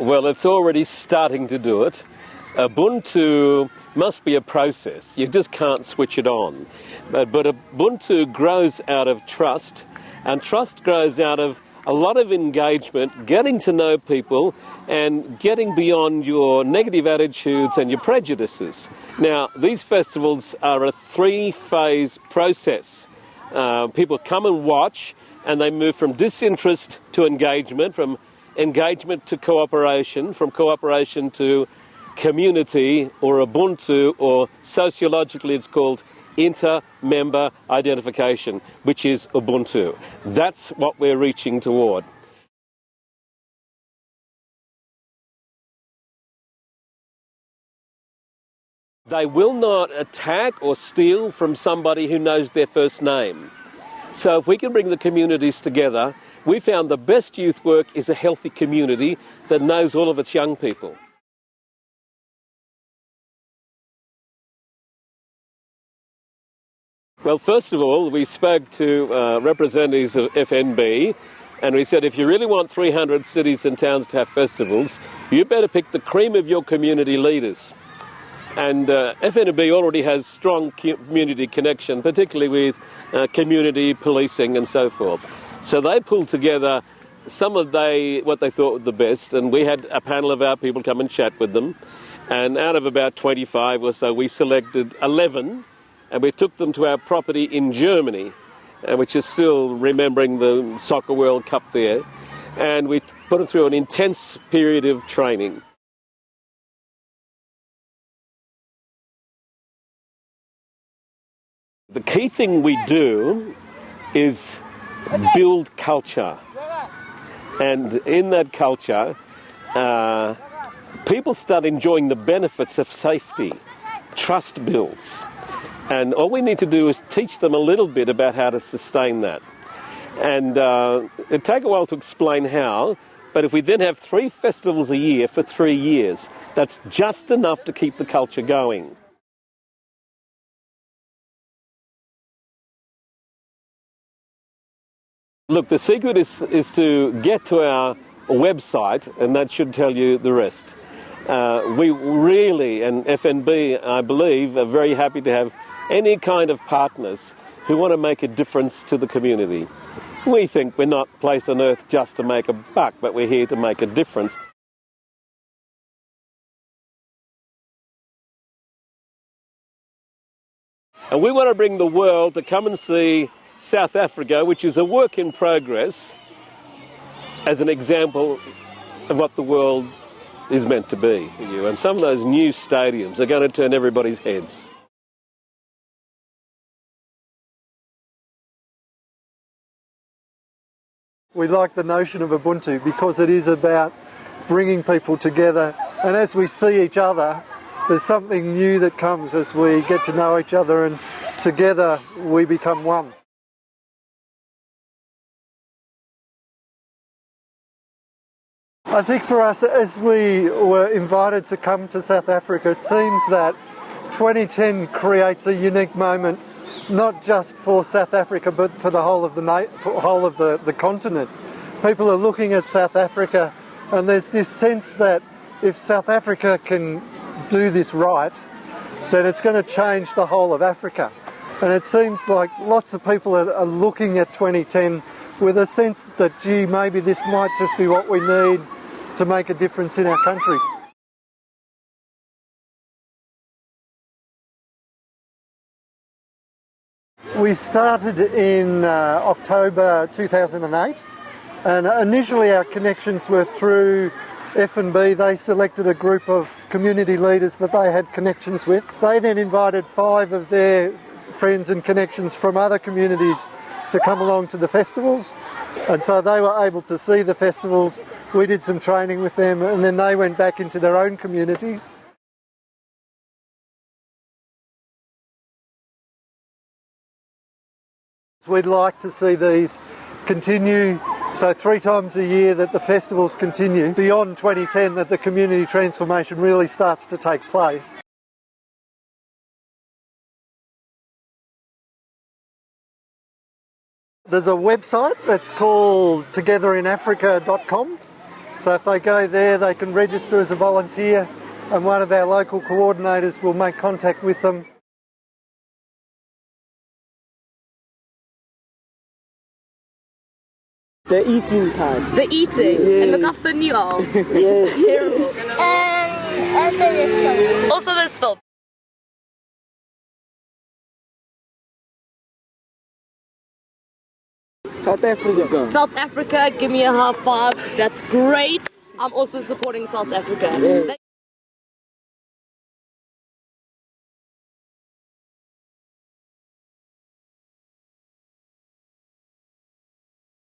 Well, it's already starting to do it. Ubuntu must be a process. You just can't switch it on. But Ubuntu grows out of trust, and trust grows out of a lot of engagement, getting to know people and getting beyond your negative attitudes and your prejudices. Now, these festivals are a three-phase process. People come and watch, and they move from disinterest to engagement, from engagement to cooperation, from cooperation to community or Ubuntu, or sociologically it's called inter-member identification, which is Ubuntu. That's what we're reaching toward. They will not attack or steal from somebody who knows their first name. So if we can bring the communities together, we found the best youth work is a healthy community that knows all of its young people. Well, first of all, we spoke to representatives of FNB, and we said, if you really want 300 cities and towns to have festivals, you better pick the cream of your community leaders. And FNB already has strong community connection, particularly with community policing and so forth. So they pulled together some of what they thought were the best, and we had a panel of our people come and chat with them. And out of about 25 or so, we selected 11, and we took them to our property in Germany, which is still remembering the Soccer World Cup there. And we put them through an intense period of training. The key thing we do is build culture. And in that culture, people start enjoying the benefits of safety. Trust builds. And all we need to do is teach them a little bit about how to sustain that. And it'd take a while to explain how, but if we then have 3 festivals a year for 3 years, that's just enough to keep the culture going. Look, the secret is to get to our website, and that should tell you the rest. We really, and FNB, I believe, are very happy to have any kind of partners who want to make a difference to the community. We think we're not placed on earth just to make a buck, but we're here to make a difference. And we want to bring the world to come and see South Africa, which is a work in progress, as an example of what the world is meant to be. And some of those new stadiums are going to turn everybody's heads. We like the notion of Ubuntu because it is about bringing people together, and as we see each other, there's something new that comes as we get to know each other, and together we become one. I think for us, as we were invited to come to South Africa, it seems that 2010 creates a unique moment, not just for South Africa, but for the whole of the continent. People are looking at South Africa, and there's this sense that if South Africa can do this right, then it's going to change the whole of Africa. And it seems like lots of people are looking at 2010 with a sense that, gee, maybe this might just be what we need to make a difference in our country. We started in October 2008, and initially our connections were through F&B. They selected a group of community leaders that they had connections with. They then invited 5 of their friends and connections from other communities to come along to the festivals, and so they were able to see the festivals. We did some training with them, and then they went back into their own communities. We'd like to see these continue, so 3 times a year that the festivals continue, beyond 2010, that the community transformation really starts to take place. There's a website that's called togetherinafrica.com, So if they go there, they can register as a volunteer, and one of our local coordinators will make contact with them. The eating part. The eating? Yes. And look after you all. Yes. Terrible. And also the salt. Also the salt. South Africa. South Africa, give me a high five. That's great. I'm also supporting South Africa. Yeah.